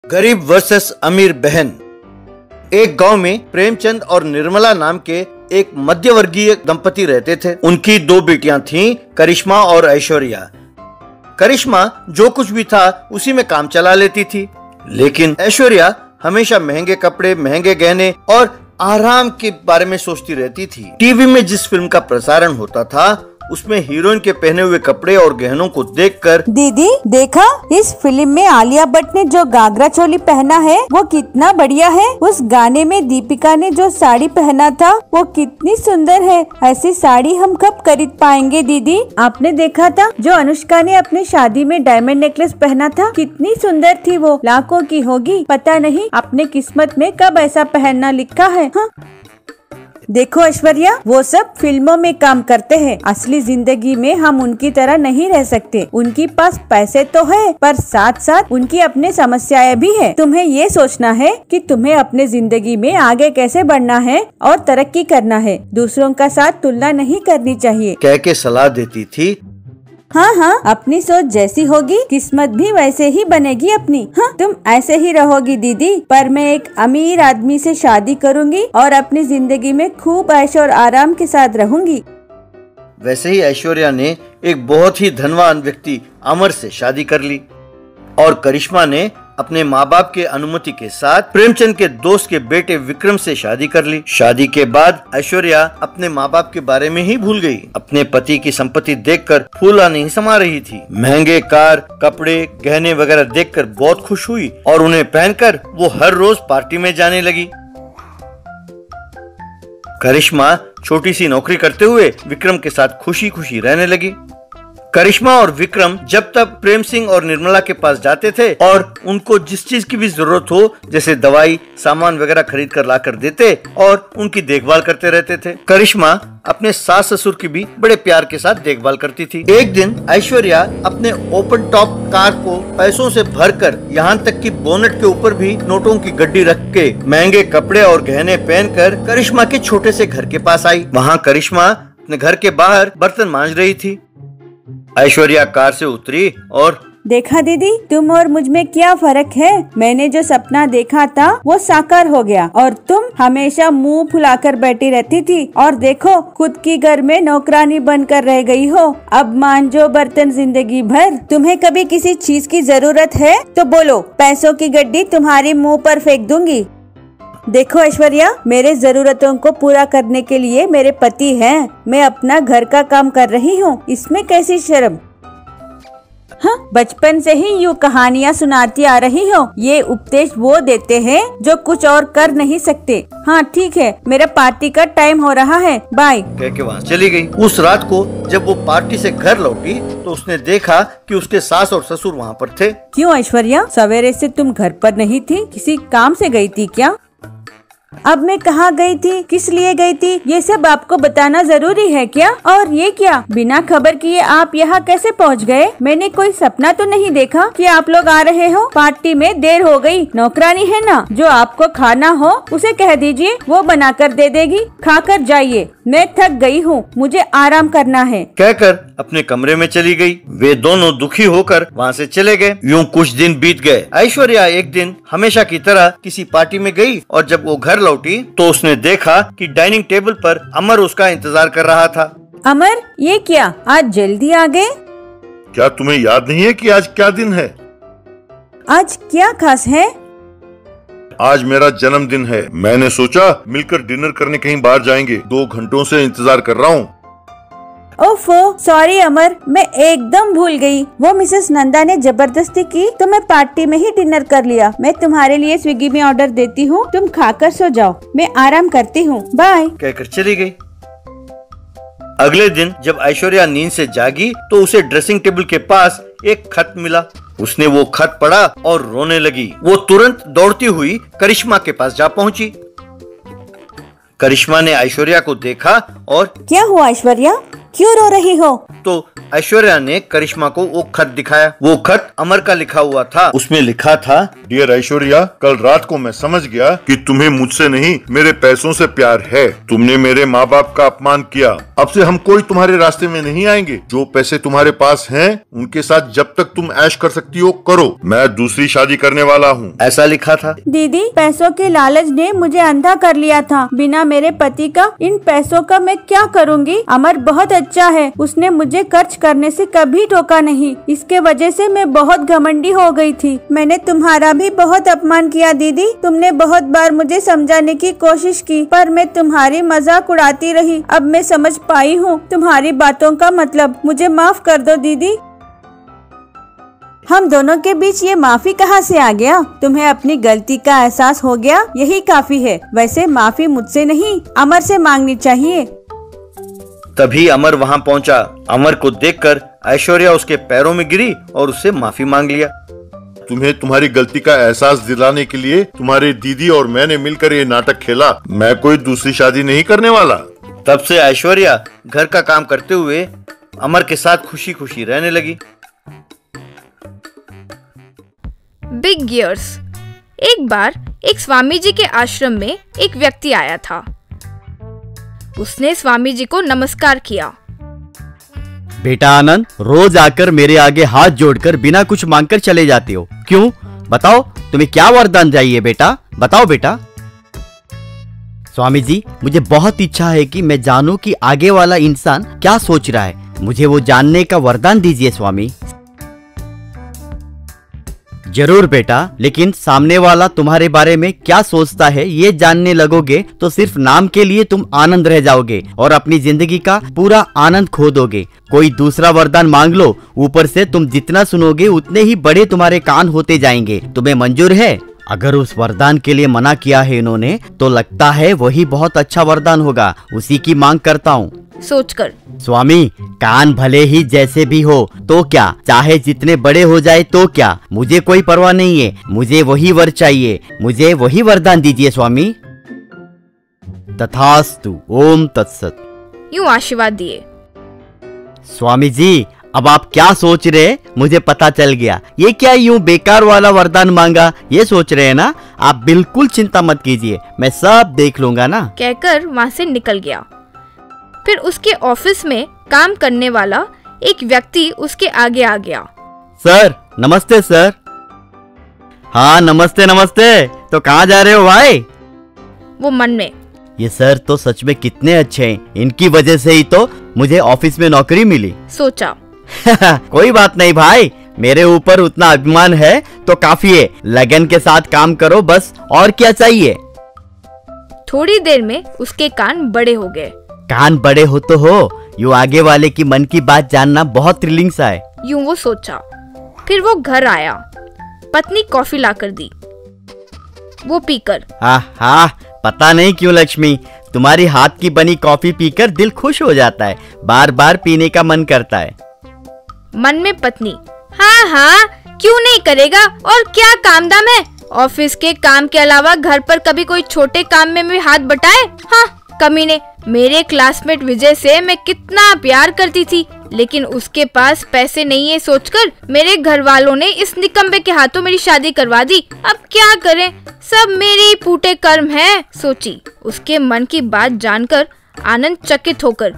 गरीब वर्सेस अमीर बहन। एक गांव में प्रेमचंद और निर्मला नाम के एक मध्यवर्गीय दंपति रहते थे। उनकी दो बेटियां थीं, करिश्मा और ऐश्वर्या। करिश्मा जो कुछ भी था उसी में काम चला लेती थी, लेकिन ऐश्वर्या हमेशा महंगे कपड़े, महंगे गहने और आराम के बारे में सोचती रहती थी। टीवी में जिस फिल्म का प्रसारण होता था उसमें हीरोइन के पहने हुए कपड़े और गहनों को देखकर, दीदी देखा, इस फिल्म में आलिया भट्ट ने जो घाघरा चोली पहना है वो कितना बढ़िया है। उस गाने में दीपिका ने जो साड़ी पहना था वो कितनी सुंदर है। ऐसी साड़ी हम कब खरीद पाएंगे दीदी? आपने देखा था जो अनुष्का ने अपने शादी में डायमंड नेकलेस पहना था, कितनी सुंदर थी वो। लाखों की होगी, पता नहीं अपने किस्मत में कब ऐसा पहनना लिखा है। हाँ? देखो ऐश्वर्या, वो सब फिल्मों में काम करते हैं, असली जिंदगी में हम उनकी तरह नहीं रह सकते। उनके पास पैसे तो है, पर साथ साथ उनकी अपनी समस्याएं भी है। तुम्हें ये सोचना है कि तुम्हें अपने जिंदगी में आगे कैसे बढ़ना है और तरक्की करना है। दूसरों का साथ तुलना नहीं करनी चाहिए, कह के सलाह देती थी। हाँ, अपनी सोच जैसी होगी किस्मत भी वैसे ही बनेगी अपनी। हाँ, तुम ऐसे ही रहोगी दीदी, पर मैं एक अमीर आदमी से शादी करूंगी और अपनी जिंदगी में खूब ऐश और आराम के साथ रहूंगी। वैसे ही ऐश्वर्या ने एक बहुत ही धनवान व्यक्ति अमर से शादी कर ली और करिश्मा ने अपने माँ बाप के अनुमति के साथ प्रेमचंद के दोस्त के बेटे विक्रम से शादी कर ली। शादी के बाद ऐश्वर्या अपने माँ बाप के बारे में ही भूल गई। अपने पति की संपत्ति देखकर फूला नहीं समा रही थी। महंगे कार, कपड़े, गहने वगैरह देखकर बहुत खुश हुई और उन्हें पहनकर वो हर रोज पार्टी में जाने लगी। करिश्मा छोटी सी नौकरी करते हुए विक्रम के साथ खुशी खुशी रहने लगी। करिश्मा और विक्रम जब तक प्रेम सिंह और निर्मला के पास जाते थे और उनको जिस चीज की भी जरूरत हो, जैसे दवाई, सामान वगैरह खरीद कर ला कर देते और उनकी देखभाल करते रहते थे। करिश्मा अपने सास ससुर की भी बड़े प्यार के साथ देखभाल करती थी। एक दिन ऐश्वर्या अपने ओपन टॉप कार को पैसों से भरकर, यहाँ तक कि बोनट के ऊपर भी नोटों की गड्डी रख के, महंगे कपड़े और गहने पहनकर करिश्मा के छोटे से घर के पास आई। वहाँ करिश्मा अपने घर के बाहर बर्तन मांज रही थी। ऐश्वर्या कार से उतरी और देखा दीदी, तुम और मुझ में क्या फर्क है। मैंने जो सपना देखा था वो साकार हो गया और तुम हमेशा मुंह फुलाकर बैठी रहती थी और देखो खुद की घर में नौकरानी बनकर रह गई हो। अब मांजो बर्तन जिंदगी भर। तुम्हें कभी किसी चीज की जरूरत है तो बोलो, पैसों की गड्डी तुम्हारी मुँह पर फेंक दूंगी। देखो ऐश्वर्या, मेरे जरूरतों को पूरा करने के लिए मेरे पति हैं। मैं अपना घर का काम कर रही हूँ, इसमें कैसी शर्म। हाँ, बचपन से ही यूँ कहानियाँ सुनाती आ रही हो। ये उपदेश वो देते हैं जो कुछ और कर नहीं सकते। हाँ ठीक है, मेरा पार्टी का टाइम हो रहा है, बाय कह के वहाँ चली गई। उस रात को जब वो पार्टी से घर लौटी तो उसने देखा कि उसके सास और ससुर वहाँ पर थे। क्यों ऐश्वर्या, सवेरे से तुम घर पर नहीं थी? किसी काम से गई थी क्या? अब मैं कहाँ गई थी, किस लिए गई थी, ये सब आपको बताना जरूरी है क्या? और ये क्या, बिना खबर किए आप यहाँ कैसे पहुँच गए? मैंने कोई सपना तो नहीं देखा कि आप लोग आ रहे हो? पार्टी में देर हो गई। नौकरानी है ना, जो आपको खाना हो उसे कह दीजिए, वो बना कर दे देगी। खाकर जाइए, मैं थक गई हूँ, मुझे आराम करना है। कहकर अपने कमरे में चली गई। वे दोनों दुखी होकर वहाँ से चले गए। यूँ कुछ दिन बीत गए। ऐश्वर्या एक दिन हमेशा की तरह किसी पार्टी में गई और जब वो घर लौटी तो उसने देखा कि डाइनिंग टेबल पर अमर उसका इंतजार कर रहा था। अमर, ये क्या, आज जल्दी आ गए? क्या तुम्हें याद नहीं है कि आज क्या दिन है? आज क्या खास है? आज मेरा जन्मदिन है। मैंने सोचा मिलकर डिनर करने कहीं बाहर जाएंगे। 2 घंटों से इंतजार कर रहा हूँ। ओफो, सॉरी अमर, मैं एकदम भूल गई। वो मिसेस नंदा ने जबरदस्ती की तो मैं पार्टी में ही डिनर कर लिया। मैं तुम्हारे लिए स्विगी में ऑर्डर देती हूँ, तुम खाकर सो जाओ, मैं आराम करती हूँ, बाय कहकर चली गई। अगले दिन जब ऐश्वर्या नींद से जागी तो उसे ड्रेसिंग टेबल के पास एक खत मिला। उसने वो खत पढ़ा और रोने लगी। वो तुरंत दौड़ती हुई करिश्मा के पास जा पहुंची। करिश्मा ने ऐश्वर्या को देखा और क्या हुआ ऐश्वर्या, क्यों रो रही हो? तो ऐश्वर्या ने करिश्मा को वो खत दिखाया। वो खत अमर का लिखा हुआ था। उसमें लिखा था, डियर ऐश्वर्या, कल रात को मैं समझ गया कि तुम्हें मुझसे नहीं मेरे पैसों से प्यार है। तुमने मेरे माँ बाप का अपमान किया। अब से हम कोई तुम्हारे रास्ते में नहीं आएंगे। जो पैसे तुम्हारे पास हैं उनके साथ जब तक तुम ऐश कर सकती हो करो। मैं दूसरी शादी करने वाला हूँ, ऐसा लिखा था। दीदी, पैसों के लालच ने मुझे अंधा कर लिया था। बिना मेरे पति का इन पैसों का मैं क्या करूँगी? अमर बहुत अच्छा है, उसने मुझे खर्च करने से कभी टोका नहीं। इसके वजह से मैं बहुत घमंडी हो गई थी। मैंने तुम्हारा भी बहुत अपमान किया दीदी। तुमने बहुत बार मुझे समझाने की कोशिश की, पर मैं तुम्हारी मजाक उड़ाती रही। अब मैं समझ पाई हूँ तुम्हारी बातों का मतलब। मुझे माफ कर दो दीदी। हम दोनों के बीच ये माफी कहाँ से आ गया? तुम्हें अपनी गलती का एहसास हो गया, यही काफी है। वैसे माफी मुझसे नहीं, अमर से मांगनी चाहिए। तभी अमर वहाँ पहुँचा। अमर को देखकर ऐश्वर्या उसके पैरों में गिरी और उससे माफी मांग लिया। तुम्हें तुम्हारी गलती का एहसास दिलाने के लिए तुम्हारी दीदी और मैंने मिलकर ये नाटक खेला। मैं कोई दूसरी शादी नहीं करने वाला। तब से ऐश्वर्या घर का काम करते हुए अमर के साथ खुशी खुशी रहने लगी। Big gears. एक बार एक स्वामी जी के आश्रम में एक व्यक्ति आया था। उसने स्वामी जी को नमस्कार किया। बेटा आनंद, रोज आकर मेरे आगे हाथ जोड़कर बिना कुछ मांगकर चले जाते हो, क्यों? बताओ, तुम्हें क्या वरदान चाहिए बेटा? बताओ बेटा। स्वामी जी, मुझे बहुत इच्छा है कि मैं जानूं कि आगे वाला इंसान क्या सोच रहा है। मुझे वो जानने का वरदान दीजिए स्वामी। जरूर बेटा, लेकिन सामने वाला तुम्हारे बारे में क्या सोचता है ये जानने लगोगे तो सिर्फ नाम के लिए तुम आनंद रह जाओगे और अपनी जिंदगी का पूरा आनंद खो दोगे। कोई दूसरा वरदान मांग लो, ऊपर से तुम जितना सुनोगे उतने ही बड़े तुम्हारे कान होते जाएंगे। तुम्हें मंजूर है? अगर उस वरदान के लिए मना किया है इन्होंने तो लगता है वही बहुत अच्छा वरदान होगा। उसी की मांग करता हूँ। सोचकर, स्वामी, कान भले ही जैसे भी हो तो क्या, चाहे जितने बड़े हो जाए तो क्या, मुझे कोई परवाह नहीं है। मुझे वही वर चाहिए, मुझे वही वरदान दीजिए स्वामी। तथास्तु। ओम तत्सत। यूं आशीर्वाद दिए। स्वामी जी, अब आप क्या सोच रहे? मुझे पता चल गया। ये क्या यूं बेकार वाला वरदान मांगा, ये सोच रहे हैं ना? आप बिल्कुल चिंता मत कीजिए, मैं सब देख लूंगा ना। कहकर वहाँ से निकल गया। फिर उसके ऑफिस में काम करने वाला एक व्यक्ति उसके आगे आ गया। सर, नमस्ते सर। हाँ, नमस्ते नमस्ते। तो कहाँ जा रहे हो भाई? वो मन में, ये सर तो सच में कितने अच्छे हैं, इनकी वजह से ही तो मुझे ऑफिस में नौकरी मिली। सोचा। कोई बात नहीं भाई, मेरे ऊपर उतना अभिमान है तो काफी है। लगन के साथ काम करो बस, और क्या चाहिए। थोड़ी देर में उसके कान बड़े हो गए। कान बड़े हो तो हो, यूं आगे वाले की मन की बात जानना बहुत थ्रिलिंग सा है। यूं वो सोचा। फिर वो घर आया। पत्नी कॉफी लाकर दी। वो पीकर, हाँ, पता नहीं क्यों लक्ष्मी, तुम्हारी हाथ की बनी कॉफी पीकर दिल खुश हो जाता है, बार बार पीने का मन करता है। मन में पत्नी, हाँ, क्यों नहीं करेगा, और क्या काम दाम है। ऑफिस के काम के अलावा घर पर कभी कोई छोटे काम में भी हाथ बटाए। हाँ, कमीने, मेरे क्लासमेट विजय से मैं कितना प्यार करती थी, लेकिन उसके पास पैसे नहीं है सोचकर मेरे घर वालों ने इस निकम्बे के हाथों मेरी शादी करवा दी। अब क्या करें, सब मेरे ही फूटे कर्म हैं, सोची। उसके मन की बात जानकर आनंद चकित होकर,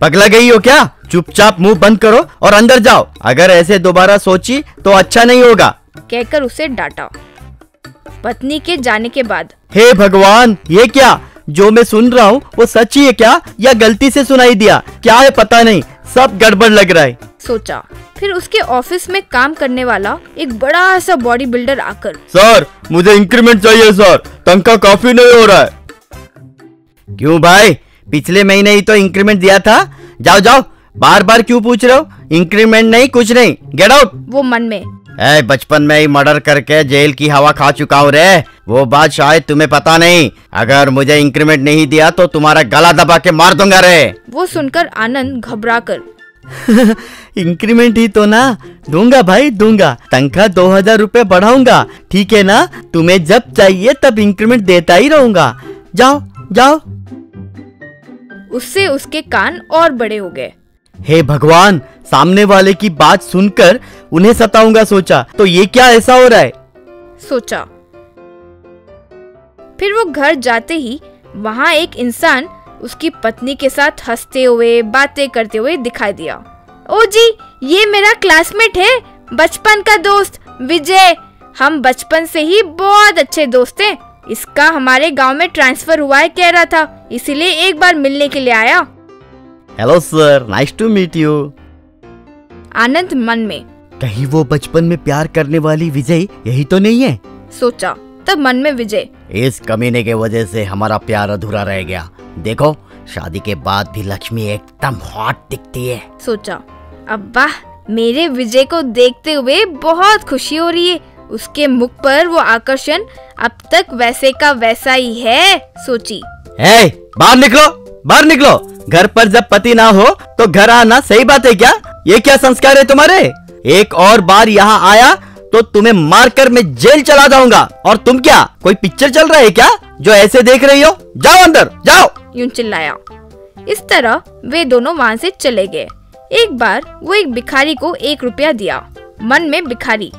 पगला गई हो क्या? चुपचाप मुंह बंद करो और अंदर जाओ। अगर ऐसे दोबारा सोची तो अच्छा नहीं होगा, कहकर उसे डांटा। पत्नी के जाने के बाद, हे भगवान, ये क्या जो मैं सुन रहा हूँ वो सच ही है क्या, या गलती से सुनाई दिया? क्या है पता नहीं, सब गड़बड़ लग रहा है, सोचा। फिर उसके ऑफिस में काम करने वाला एक बड़ा सा बॉडी बिल्डर आकर, सर मुझे इंक्रीमेंट चाहिए सर, तनख्वाह काफी नहीं हो रहा है। क्यों भाई, पिछले महीने ही तो इंक्रीमेंट दिया था। जाओ जाओ, बार बार क्यों पूछ रहे हो? इंक्रीमेंट नहीं, कुछ नहीं, गेट आउट। वो मन में, बचपन में ही मर्डर करके जेल की हवा खा चुका हूँ रे, वो बात शायद तुम्हें पता नहीं। अगर मुझे इंक्रीमेंट नहीं दिया तो तुम्हारा गला दबा के मार दूंगा रे। वो सुनकर आनंद घबराकर, इंक्रीमेंट ही तो ना, दूंगा भाई दूंगा, तनख्वाह 2000 रुपए बढ़ाऊंगा, ठीक है ना? तुम्हें जब चाहिए तब इंक्रीमेंट देता ही रहूंगा, जाओ जाओ। उससे उसके कान और बड़े हो गए। हे भगवान, सामने वाले की बात सुनकर उन्हें सताऊंगा सोचा, तो ये क्या ऐसा हो रहा है सोचा। फिर वो घर जाते ही वहाँ एक इंसान उसकी पत्नी के साथ हंसते हुए बातें करते हुए दिखाई दिया। ओ जी, ये मेरा क्लासमेट है, बचपन का दोस्त विजय। हम बचपन से ही बहुत अच्छे दोस्त हैं। इसका हमारे गांव में ट्रांसफर हुआ है कह रहा था, इसीलिए एक बार मिलने के लिए आया। Hello sir, nice to meet you. Anand मन में, कहीं वो बचपन में प्यार करने वाली विजय यही तो नहीं है सोचा। तब मन में विजय, इस कमीने के वजह से हमारा प्यार अधूरा रह गया। देखो, शादी के बाद भी लक्ष्मी एकदम हॉट दिखती है सोचा। अब वाह, मेरे विजय को देखते हुए बहुत खुशी हो रही है। उसके मुख पर वो आकर्षण अब तक वैसे का वैसा ही है सोची। बाहर निकलो, बाहर निकलो। घर पर जब पति ना हो तो घर आना सही बात है क्या? ये क्या संस्कार है तुम्हारे? एक और बार यहाँ आया तो तुम्हें मारकर मैं जेल चला जाऊंगा। और तुम क्या, कोई पिक्चर चल रहा है क्या जो ऐसे देख रही हो? जाओ अंदर, जाओ, यूं चिल्लाया। इस तरह वे दोनों वहाँ से चले गए। एक बार वो एक भिखारी को 1 रुपया दिया। मन में भिखारी,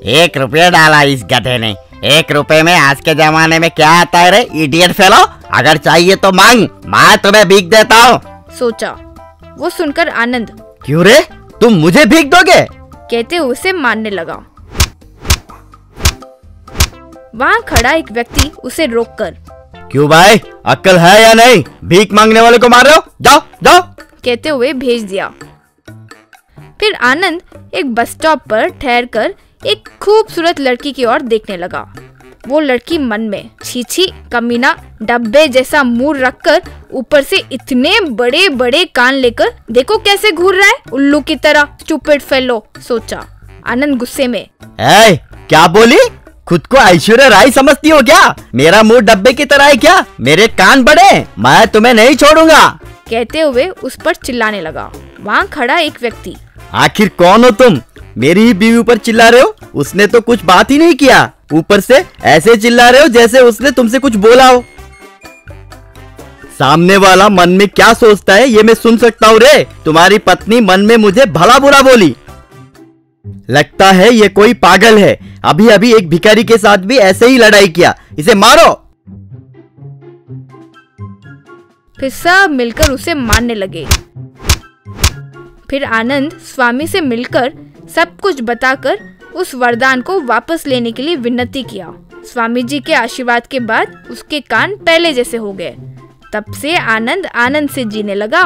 1 रुपया डाला इस गधे ने। 1 रुपए में आज के जमाने में क्या आता है रे इडियट फेलो? अगर चाहिए तो मांग, मैं तुम्हें भीख देता हूँ सोचा। वो सुनकर आनंद, क्यों रे, तुम मुझे भीख दोगे? कहते हुए उसे मारने लगा। वहाँ खड़ा एक व्यक्ति उसे रोककर, क्यों भाई, अक्ल है या नहीं? भीख मांगने वाले को मार रहे हो? जाओ जाओ, कहते हुए भेज दिया। फिर आनंद एक बस स्टॉप पर ठहरकर एक खूबसूरत लड़की की ओर देखने लगा। वो लड़की मन में, छी छी, कमीना, डब्बे जैसा मुंह रखकर ऊपर से इतने बड़े बड़े कान लेकर देखो कैसे घूर रहा है उल्लू की तरह, स्टूपिड फेलो सोचा। आनंद गुस्से में, क्या बोली? खुद को ऐश्वर्या राय समझती हो क्या? मेरा मुंह डब्बे की तरह है क्या? मेरे कान बड़े, मैं तुम्हें नहीं छोड़ूंगा, कहते हुए उस पर चिल्लाने लगा। वहाँ खड़ा एक व्यक्ति, आखिर कौन हो तुम? मेरी ही बीवी पर चिल्ला रहे हो? उसने तो कुछ बात ही नहीं किया, ऊपर से ऐसे चिल्ला रहे हो जैसे उसने तुमसे कुछ बोला हो। सामने वाला मन में क्या सोचता है ये मैं सुन सकता हूँ रे। तुम्हारी पत्नी मन में मुझे भला बुरा बोली। लगता है ये कोई पागल है। अभी अभी एक भिखारी के साथ भी ऐसे ही लड़ाई किया। इसे मारो। फिर सब मिलकर उसे मारने लगे। फिर आनंद स्वामी से मिलकर सब कुछ बताकर उस वरदान को वापस लेने के लिए विनती किया। स्वामी जी के आशीर्वाद के बाद उसके कान पहले जैसे हो गए। तब से आनंद आनंद से जीने लगा।